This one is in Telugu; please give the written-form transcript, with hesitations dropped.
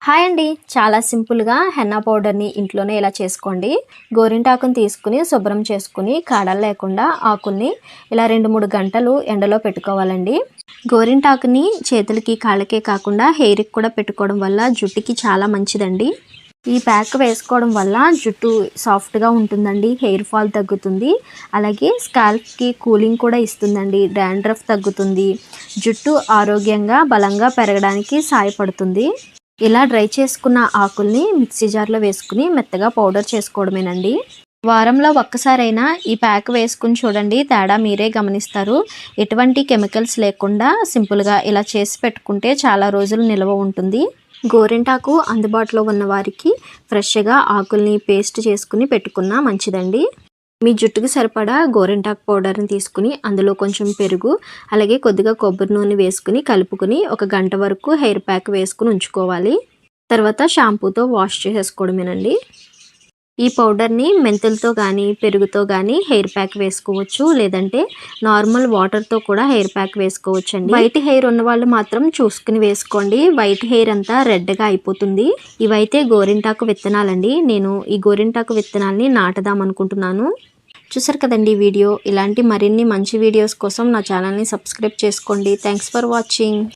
హాయ్ అండి. చాలా సింపుల్‌గా హెన్నా పౌడర్‌ని ఇంట్లోనే ఇలా చేసుకోండి. గోరింటాకుని తీసుకొని శుభ్రం చేసుకొని కాడలు లేకుండా ఆకుల్ని ఇలా 2, 3 గంటలు ఎండలో పెట్టుకోవాలండి. గోరింటాకుని చేతులకి, కాళ్ళకే కాకుండా హెయిర్‌కి కూడా పెట్టుకోవడం వల్ల జుట్టుకి చాలా మంచిదండి. ఈ ప్యాక్ వేసుకోవడం వల్ల జుట్టు సాఫ్ట్‌గా ఉంటుందండి. హెయిర్ ఫాల్ తగ్గుతుంది. అలాగే స్కాల్ప్‌కి కూలింగ్ కూడా ఇస్తుందండి. డాండ్రఫ్ తగ్గుతుంది. జుట్టు ఆరోగ్యంగా, బలంగా పెరగడానికి సహాయపడుతుంది. ఇలా డ్రై చేసుకున్న ఆకుల్ని మిక్సీ జార్లో వేసుకుని మెత్తగా పౌడర్ చేసుకోవడమేనండి. వారంలో ఒక్కసారైనా ఈ ప్యాక్ వేసుకుని చూడండి, తేడా మీరే గమనిస్తారు. ఎటువంటి కెమికల్స్ లేకుండా సింపుల్గా ఇలా చేసి పెట్టుకుంటే చాలా రోజులు నిల్వ ఉంటుంది. గోరింటాకు అందుబాటులో ఉన్న వారికి ఫ్రెష్గా ఆకుల్ని పేస్ట్ చేసుకుని పెట్టుకున్నా మంచిదండి. మీ జుట్టుకి సరిపడా గోరింటాకు పౌడర్ని తీసుకుని అందులో కొంచెం పెరుగు, అలాగే కొద్దిగా కొబ్బరి నూనె వేసుకుని కలుపుకుని 1 గంట వరకు హెయిర్ ప్యాక్ వేసుకుని ఉంచుకోవాలి. తర్వాత షాంపూతో వాష్ చేసేసుకోవడమేనండి. ఈ పౌడర్ని మెంతులతో కానీ, పెరుగుతో కానీ హెయిర్ ప్యాక్ వేసుకోవచ్చు. లేదంటే నార్మల్ వాటర్తో కూడా హెయిర్ ప్యాక్ వేసుకోవచ్చండి. వైట్ హెయిర్ ఉన్న వాళ్ళు మాత్రం చూసుకుని వేసుకోండి. వైట్ హెయిర్ అంతా రెడ్గా అయిపోతుంది. ఇవైతే గోరింటాకు విత్తనాలండి. నేను ఈ గోరింటాకు విత్తనాల్ని నాటదాం అనుకుంటున్నాను. చూసారు కదండి వీడియో. ఇలాంటి మరిన్ని మంచి వీడియోస్ కోసం నా ఛానల్ని సబ్స్క్రైబ్ చేసుకోండి. Thanks for watching.